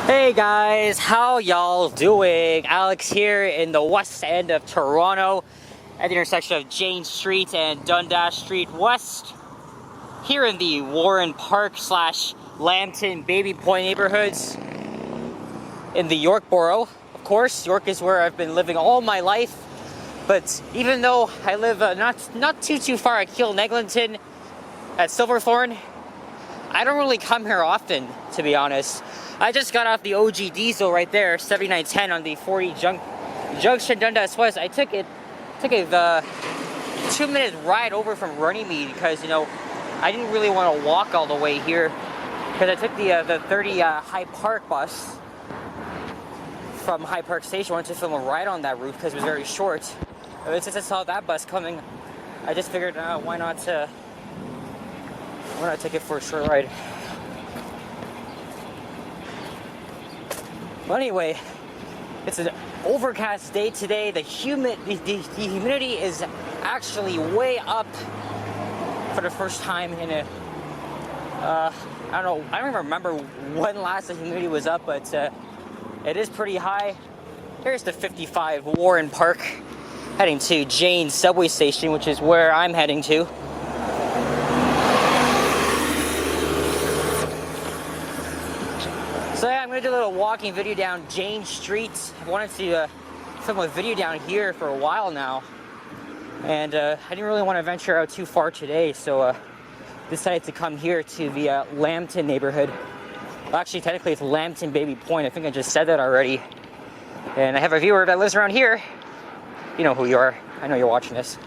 Hey guys, how y'all doing? Alex here in the west end of Toronto at the intersection of Jane Street and Dundas Street West, here in the Warren Park / Lambton-Baby Point neighborhoods in the York borough. Of course, York is where I've been living all my life, but even though I live not too far at Eglinton at Silverthorne, I don't really come here often, to be honest. I just got off the OG diesel right there, 7910 on the 40 Junction Dundas West. I took a 2-minute ride over from Runnymede because, you know, I didn't really want to walk all the way here because I took the 30 High Park bus from High Park Station. I wanted to film a ride on that route because it was very short. But since I saw that bus coming, I just figured, why not take it for a short ride. But anyway, it's an overcast day today. The humidity is actually way up for the first time in a, I don't even remember when last the humidity was up, but it is pretty high. Here's the 55 Warren Park, heading to Jane subway station, which is where I'm heading to. So yeah, I'm going to do a little walking video down Jane Street. I wanted to film a video down here for a while now. And I didn't really want to venture out too far today, so decided to come here to the Lambton neighborhood. Well, actually, technically it's Lambton-Baby Point. I think I just said that already. And I have a viewer that lives around here. You know who you are. I know you're watching this.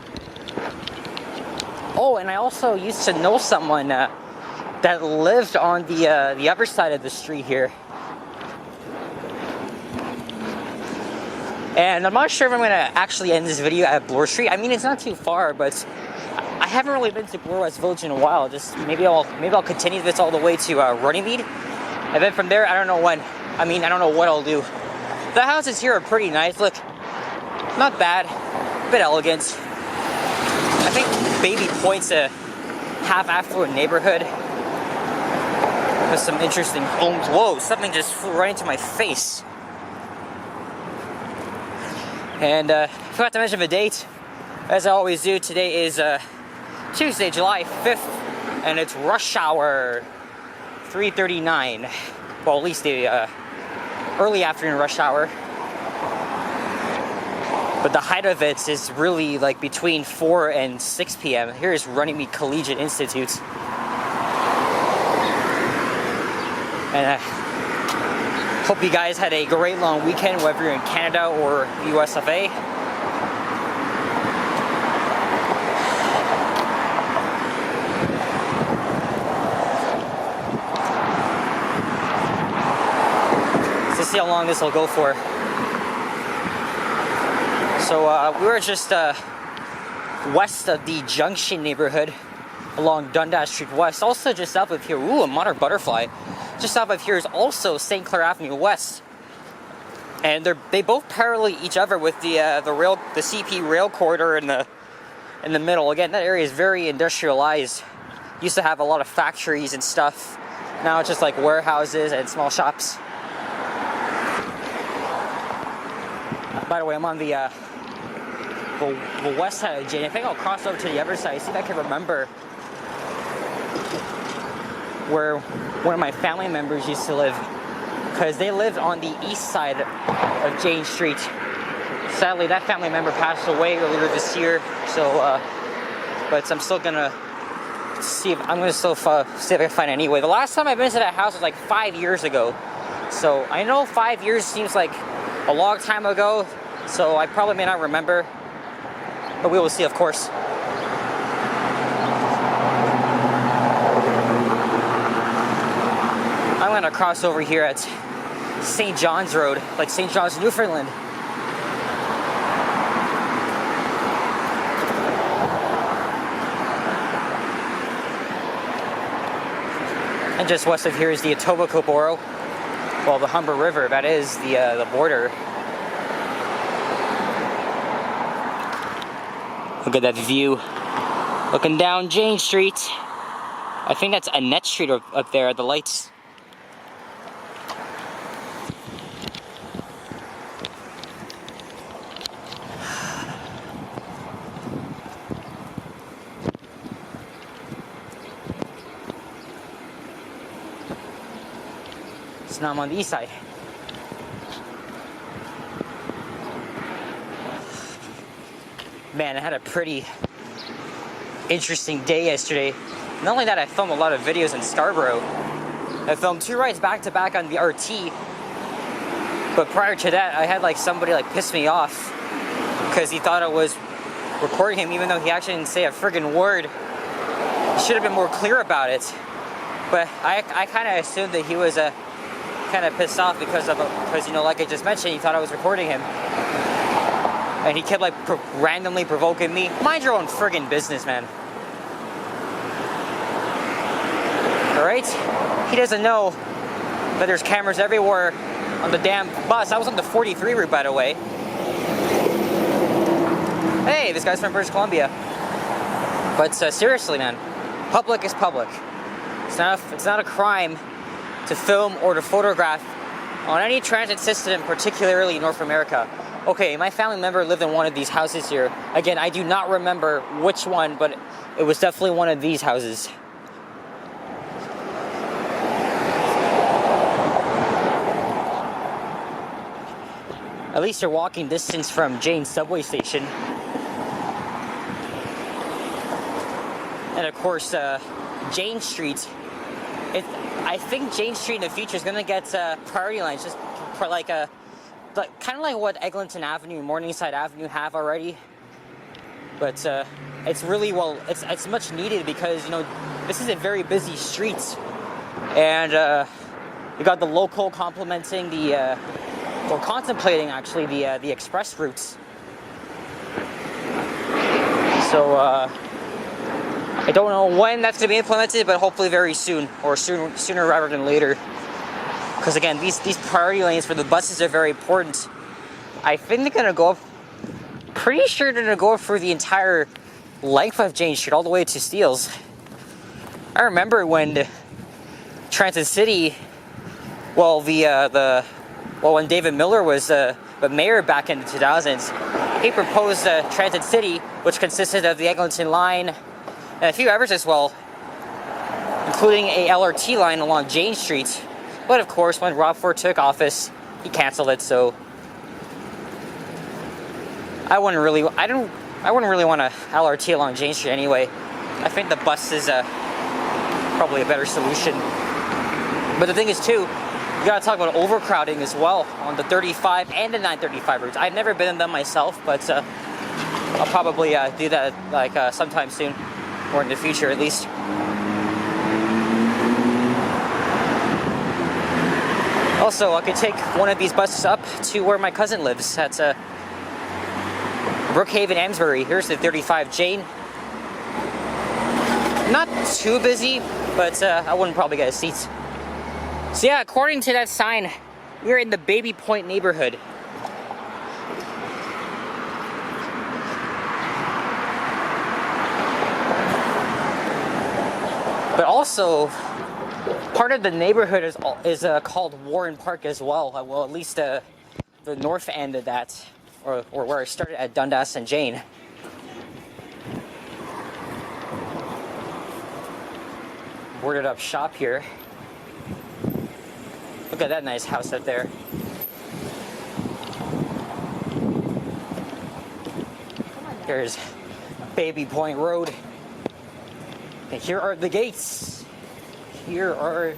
Oh, and I also used to know someone that lived on the other side of the street here. And I'm not sure if I'm going to actually end this video at Bloor Street. I mean, it's not too far, but I haven't really been to Bloor West Village in a while. Just maybe I'll continue this all the way to Runnymede, and then from there, I don't know when. I mean, I don't know what I'll do. The houses here are pretty nice. Look, not bad, a bit elegant. I think Baby Point's a half-affluent neighborhood with some interesting homes. Whoa, something just flew right into my face. And I forgot to mention the date, as I always do. Today is Tuesday, July 5th, and it's rush hour 3:39. Well, at least the early afternoon rush hour. But the height of it is really like between 4 and 6 p.m. Here is Runnymede Collegiate Institute. And hope you guys had a great long weekend, whether you're in Canada or US of A. Let's see how long this will go for. So we were just west of the Junction neighborhood along Dundas Street West. Also just south of here, ooh, a modern butterfly. Just south of here is also St. Clair Avenue West, and they both parallel each other with the CP rail corridor in the middle. Again, that area is very industrialized. Used to have a lot of factories and stuff. Now it's just like warehouses and small shops. By the way, I'm on the west side of Jane. I think I'll cross over to the other side, see if I can remember where one of my family members used to live, because they lived on the east side of Jane Street. Sadly, that family member passed away earlier this year, so but I'm still gonna see if I can find it anyway. The last time I've been to that house was like 5 years ago, so I know 5 years seems like a long time ago, so I probably may not remember, but we will see, of course. I'm gonna cross over here at St. John's Road, like St. John's, Newfoundland. And just west of here is the Etobicoke borough. Well, the Humber River, that is the border. Look at that view. Looking down Jane Street. I think that's Annette Street up there, the lights. So now I'm on the east side. Man, I had a pretty interesting day yesterday. Not only that, I filmed a lot of videos in Scarborough. I filmed 2 rides back to back on the RT. But prior to that, I had like somebody like piss me off because he thought I was recording him, even though he actually didn't say a friggin' word. He should have been more clear about it. But I kind of assumed that he was kind of pissed off because you know, like I just mentioned, he thought I was recording him. And he kept like randomly provoking me. Mind your own friggin' business, man. Alright? He doesn't know that there's cameras everywhere on the damn bus. I was on the 43 route, by the way. Hey, this guy's from British Columbia. But seriously, man, public is public. It's not a crime to film or to photograph on any transit system, particularly in North America. Okay, my family member lived in one of these houses here. Again, I do not remember which one, but it was definitely one of these houses. At least you're walking distance from Jane's subway station. And of course, Jane Street. I think Jane Street in the future is gonna get priority lines, just for like kind of like what Eglinton Avenue and Morningside Avenue have already. But it's really, well, it's much needed because, you know, this is a very busy street, and you got the local complementing the or contemplating actually the express routes. So I don't know when that's going to be implemented, but hopefully very soon, or sooner rather than later. Because again, these priority lanes for the buses are very important. I think they're going to go, pretty sure they're going to go for the entire length of Jane Street, all the way to Steeles. I remember when Transit City, well, when David Miller was the mayor back in the 2000s, he proposed Transit City, which consisted of the Eglinton line and a few others as well, including a LRT line along Jane Street. But of course, when Rob Ford took office, he canceled it. So I wouldn't really want a LRT along Jane Street anyway. I think the bus is probably a better solution. But the thing is too, you gotta talk about overcrowding as well on the 35 and the 935 routes. I've never been in them myself, but I'll probably do that like sometime soon, or in the future at least. Also, I could take one of these buses up to where my cousin lives. That's Brookhaven, Amesbury. Here's the 35 Jane. Not too busy, but I wouldn't probably get a seat. So yeah, according to that sign, we're in the Baby Point neighborhood. But also, part of the neighborhood is called Warren Park as well. Well, at least the north end of that, or where I started at Dundas and Jane. Boarded up shop here. Look at that nice house up there. Here's Baby Point Road. And here are the gates. Here are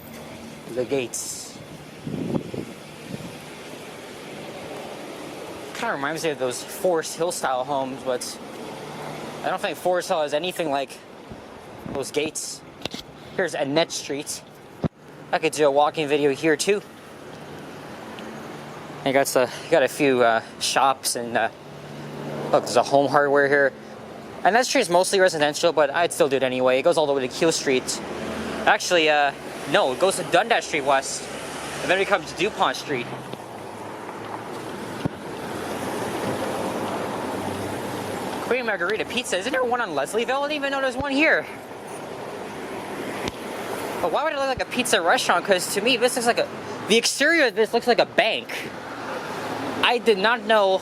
the gates. Kind of reminds me of those Forest Hill style homes, but I don't think Forest Hill has anything like those gates. Here's Annette Street. I could do a walking video here too. You got a few shops and look, there's a Home Hardware here. And that street's mostly residential, but I'd still do it anyway. It goes all the way to Keele Street. Actually, no, it goes to Dundas Street West, and then it comes to DuPont Street. Queen Margarita Pizza. Isn't there one on Leslieville? I didn't even know there's one here. But why would it look like a pizza restaurant? Because to me, this looks like the exterior of this looks like a bank. I did not know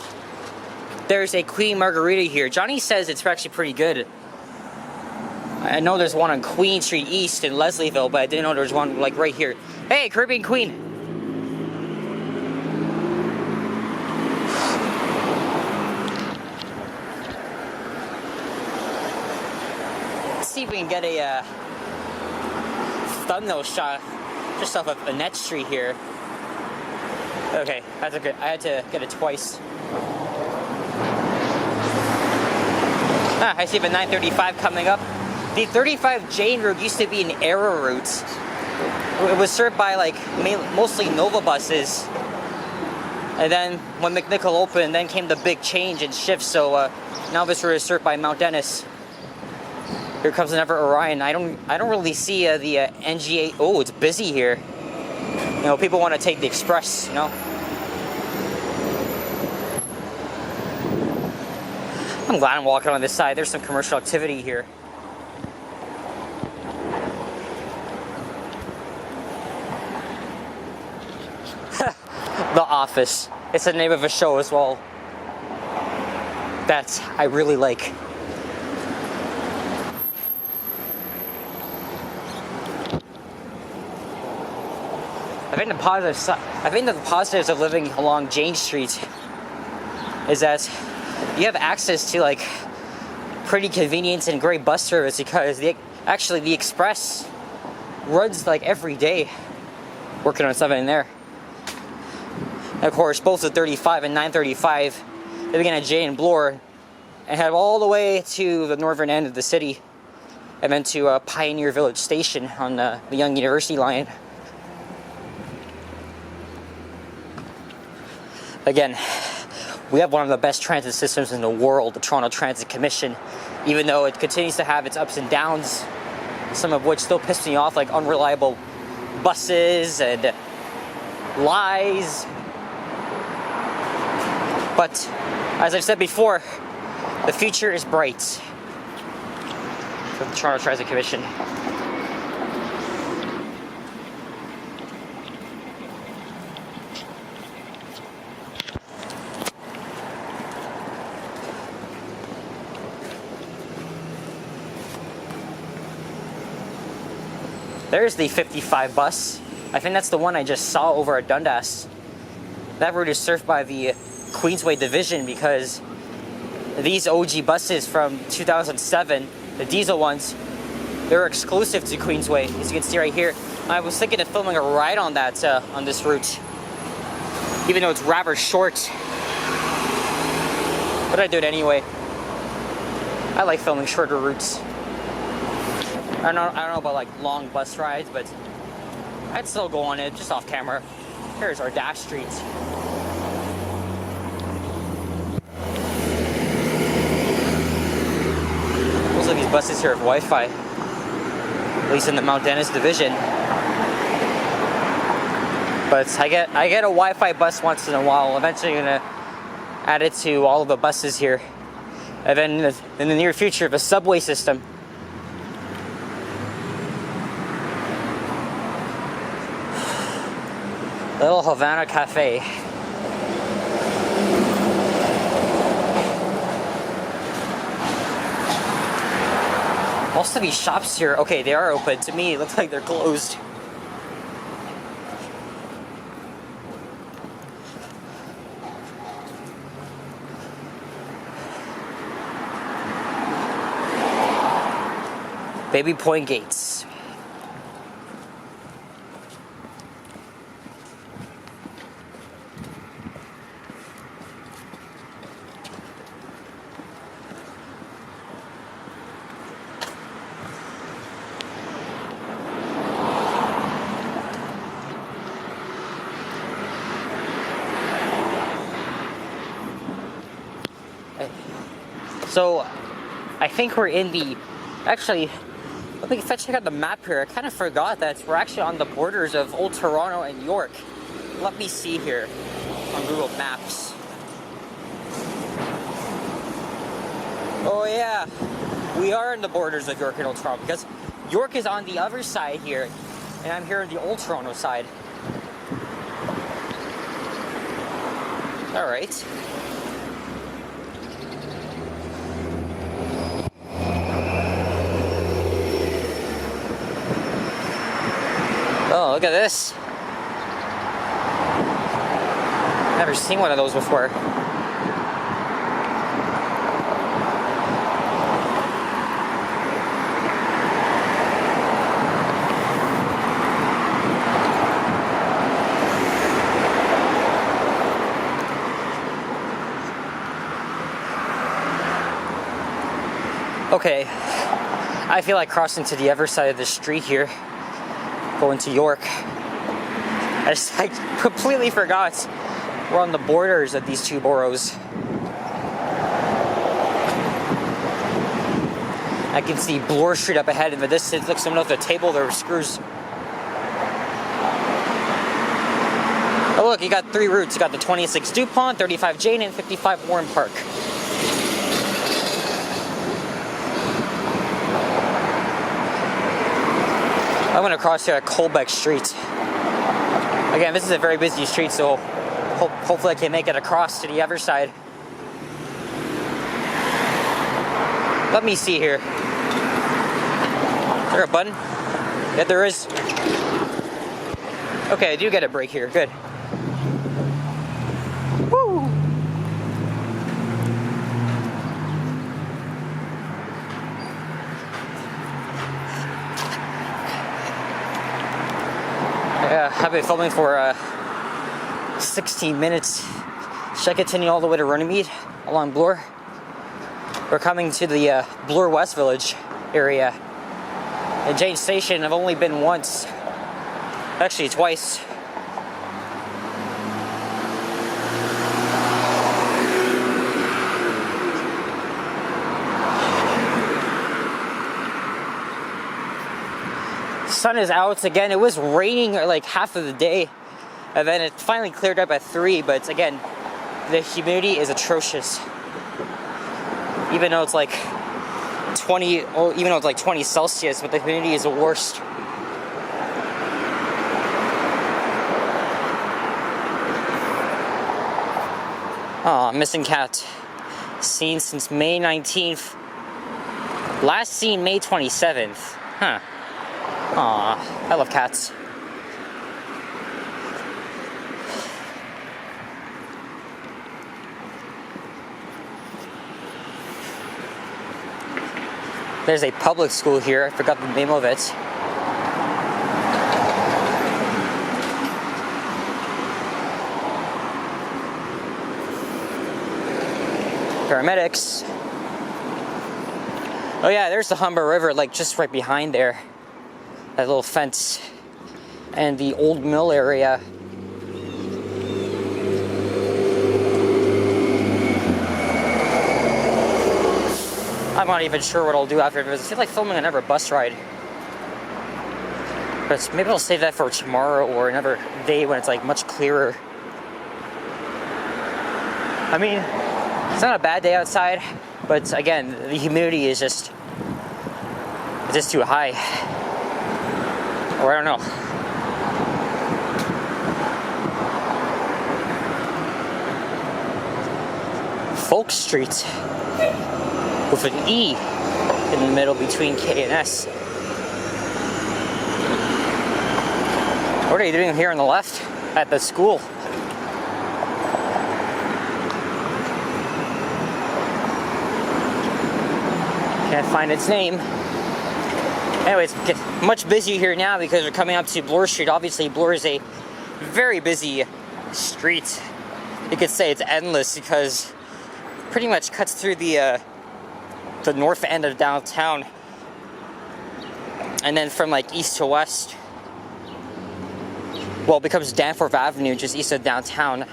there's a Queen Margarita here. Johnny says it's actually pretty good. I know there's one on Queen Street East in Leslieville, but I didn't know there was one like right here. Hey, Caribbean Queen. see if we can get a thumbnail shot just off of Annette Street here. Okay, that's a good. I had to get it twice. I see the 935 coming up. The 35 Jane route used to be an era route. It was served by like mostly Nova buses. And then when McNichol opened, then came the big change and shift. So now this route is served by Mount Dennis. Here comes another Orion. I don't really see the NGA. Oh, it's busy here. You know, people want to take the express. You know. I'm glad I'm walking on this side. There's some commercial activity here. The Office. It's the name of a show as well. That I really like. I think the positives of living along Jane Street is that you have access to like pretty convenient and great bus service, because the express runs like every day. Working on something there. And of course, both the 35 and 935, they begin at Jane and Bloor and head all the way to the northern end of the city, and then to Pioneer Village Station on the Yonge University line. Again, we have one of the best transit systems in the world, the Toronto Transit Commission, even though it continues to have its ups and downs, some of which still piss me off, like unreliable buses and lies. But as I've said before, the future is bright for the Toronto Transit Commission. There's the 55 bus. I think that's the one I just saw over at Dundas. That route is served by the Queensway division, because these OG buses from 2007, the diesel ones, they're exclusive to Queensway, as you can see right here. I was thinking of filming a ride on that on this route, even though it's rather short. But I do it anyway. I like filming shorter routes. I don't know about like long bus rides, but I'd still go on it just off camera. Here's our dash street. Most of these buses here have Wi-Fi, at least in the Mount Dennis division. But I get a Wi-Fi bus once in a while. Eventually, I'm gonna add it to all of the buses here, and then in the near future, the subway system. Little Havana Cafe. Most of these shops here, okay, they are open. To me, it looks like they're closed. Baby Point Gates. So, I think we're in the, actually, let me check out the map here. I kind of forgot that we're actually on the borders of Old Toronto and York. Let me see here on Google Maps. Oh yeah, we are in the borders of York and Old Toronto, because York is on the other side here, and I'm here on the Old Toronto side. Alright. Oh, look at this. Never seen one of those before. Okay, I feel like crossing to the other side of the street here, going to York. I completely forgot we're on the borders of these two boroughs. I can see Bloor Street up ahead in the distance. Look, someone at the table there with screws. Oh look, you got three routes. You got the 26 DuPont, 35 Jane, and 55 Warren Park. I'm gonna cross here at Colbeck Street. Again, this is a very busy street, so hopefully I can make it across to the other side. Let me see here. Is there a button? Yeah, there is. Okay, I do get a break here. Good. Woo! Yeah, I've been filming for 16 minutes. Should I continue all the way to Runnymede along Bloor? We're coming to the Bloor West Village area. At Jane Station, I've only been once. Actually, twice. Sun is out again. It was raining like half of the day, and then it finally cleared up at 3. But again, the humidity is atrocious. Even though it's like 20, even though it's like 20 Celsius, but the humidity is the worst. Oh, missing cat. Seen since May 19th. Last seen May 27th. Huh. Aw, I love cats. There's a public school here. I forgot the name of it. Paramedics. Oh yeah, there's the Humber River, like just right behind there. That little fence. And the old mill area. I'm not even sure what I'll do after this. I feel like filming another bus ride. But maybe I'll save that for tomorrow or another day when it's like much clearer. I mean, it's not a bad day outside, but again, the humidity is just too high. Or I don't know. Folk Street. With an E in the middle between K and S. What are you doing here on the left at the school? Can't find its name. Anyways, much busier here now because we're coming up to Bloor Street. Obviously, Bloor is a very busy street. You could say it's endless because it pretty much cuts through the north end of downtown, and then from like east to west, well, it becomes Danforth Avenue just east of downtown.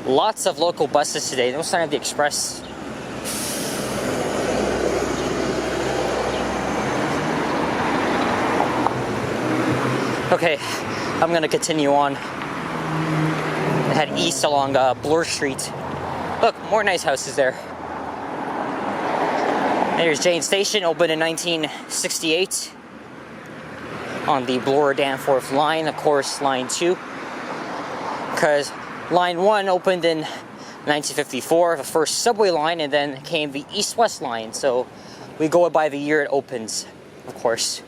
Lots of local buses today. No sign of the express. Okay, I'm gonna continue on and head east along Bloor Street. Look, more nice houses there. Here's Jane Station, opened in 1968 on the Bloor-Danforth line, of course, line 2. Because line 1 opened in 1954, the first subway line, and then came the east-west line. So we go by the year it opens, of course.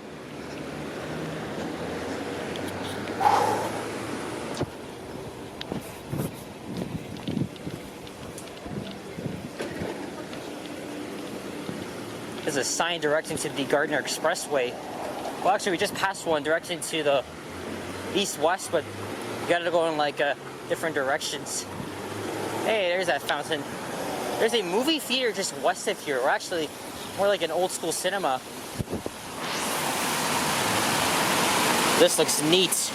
There's a sign directing to the Gardner Expressway. Well, actually, we just passed one directing to the east-west, but you gotta go in like different directions. Hey, there's that fountain. There's a movie theater just west of here. Or actually, more like an old school cinema. This looks neat.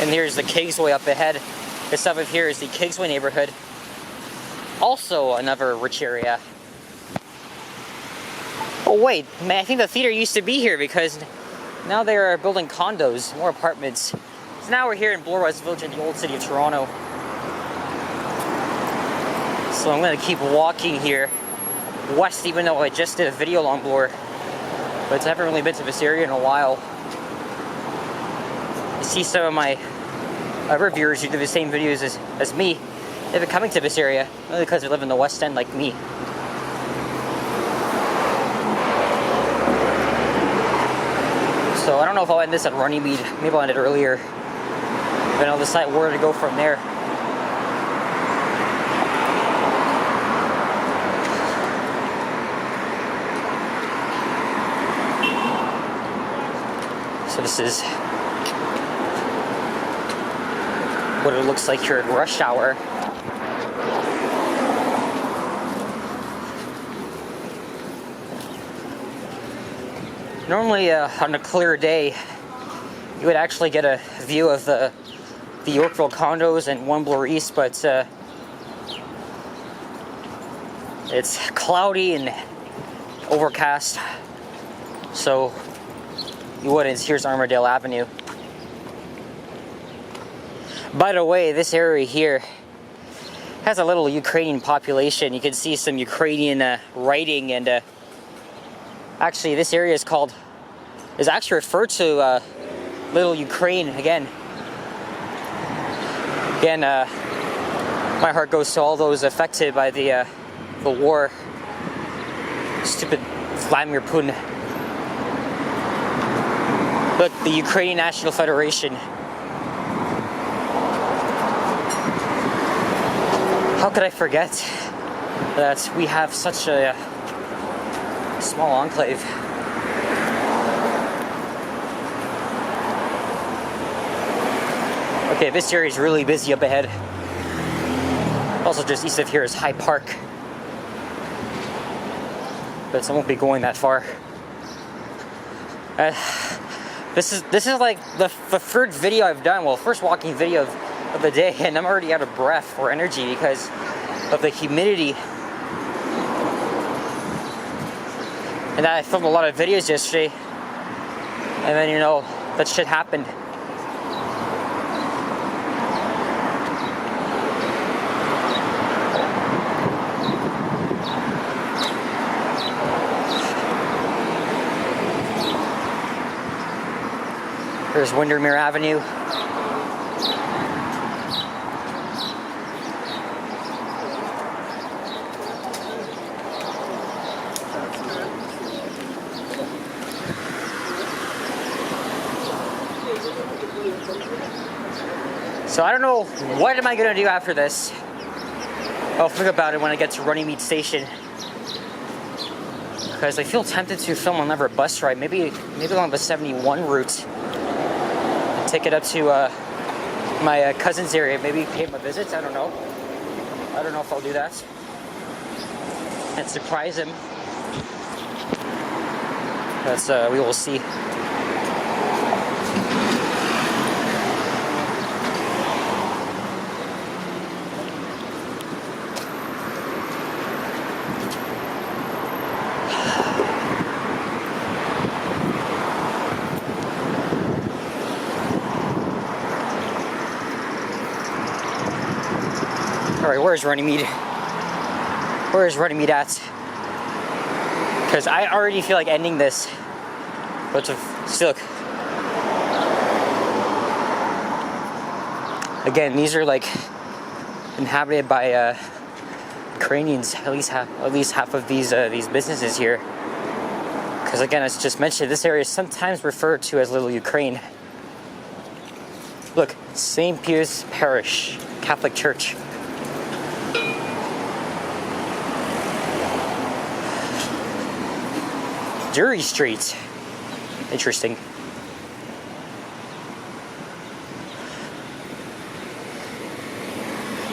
And here's the Kingsway up ahead. This up here is the Kingsway neighborhood. Also another rich area. Oh wait, man, I think the theater used to be here because now they are building condos, more apartments. So now we're here in Bloor West Village in the old city of Toronto. So I'm gonna keep walking here west, even though I just did a video along Bloor. But I haven't really been to this area in a while. You see some of my other viewers who do the same videos as me. They've been coming to this area, only because they live in the West End like me. So I don't know if I'll end this at Runnymede. Maybe I'll end it earlier. Then I'll decide where to go from there. So this is what it looks like here at rush hour. Normally on a clear day, you would actually get a view of the Yorkville condos and One Bloor East, but it's cloudy and overcast, so you wouldn't. Here's Armourdale Avenue. By the way, this area here has a little Ukrainian population. You can see some Ukrainian writing, and actually this area is actually referred to Little Ukraine again. Again, my heart goes to all those affected by the war. Stupid Vladimir Putin. Look, the Ukrainian National Federation. How could I forget that we have such a small enclave? Okay, this area is really busy up ahead. Also, just east of here is High Park, but I won't be going that far. This is like the third video I've done. Well, first walking video of the day, and I'm already out of breath or energy because of the humidity. And I filmed a lot of videos yesterday, and then that shit happened. Here's Windermere Avenue. So I don't know, what am I gonna do after this? I'll think about it when I get to Runnymede Station. Because I feel tempted to film another bus ride, maybe along the 71 route. Take it up to my cousin's area, maybe pay him a visit. I don't know if I'll do that. And surprise him. That's we will see. Alright, where's Runnymede? Where is Runnymede at? Because I already feel like ending this. But still. Again, these are like inhabited by Ukrainians. At least half of these businesses here. Because again, as just mentioned, this area is sometimes referred to as Little Ukraine. Look, St. Peter's Parish Catholic Church. Drury Street. Interesting.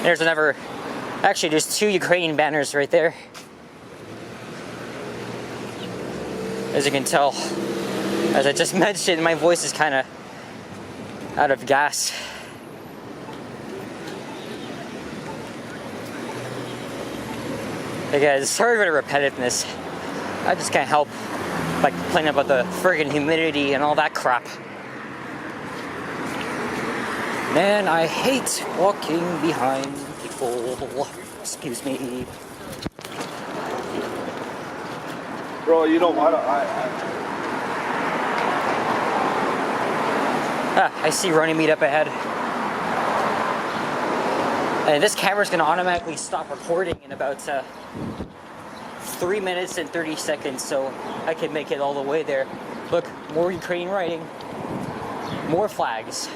There's another Actually, there's 2 Ukrainian banners right there. As you can tell, as I just mentioned, my voice is kind of out of gas. Hey guys, sorry for the repetitiveness. I just can't help like complaining about the friggin' humidity and all that crap. Man, I hate walking behind people. Excuse me. Bro, you know what? I see running meat up ahead. And this camera's gonna automatically stop recording in about 3 minutes and 30 seconds, so I can make it all the way there. Look, more Ukrainian writing, more flags.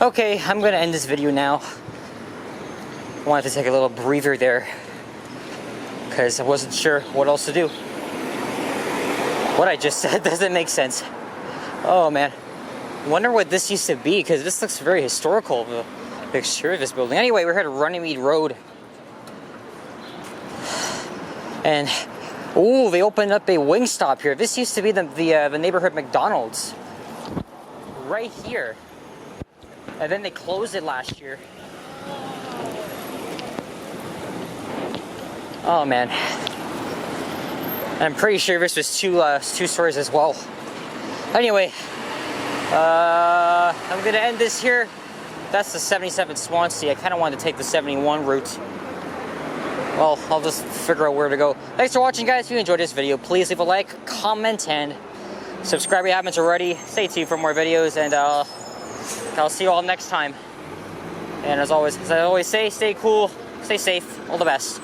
Okay, I'm gonna end this video now. I wanted to take a little breather there because I wasn't sure what else to do. What I just said doesn't make sense. Oh man, I wonder what this used to be, because this looks very historical, the exterior of this building. Anyway, we're here at Runnymede Road. And, ooh, they opened up a Wingstop here. This used to be the neighborhood McDonald's. Right here. And then they closed it last year. Oh man. I'm pretty sure this was two stories as well. Anyway, I'm gonna end this here. That's the 77 Swansea. I kind of wanted to take the 71 route. Well, I'll just figure out where to go. Thanks for watching, guys. If you enjoyed this video, please leave a like, comment, and subscribe if you haven't already. Stay tuned for more videos, and I'll see you all next time. And as I always say, stay cool, stay safe, all the best.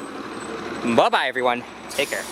Bye-bye, everyone. Take care.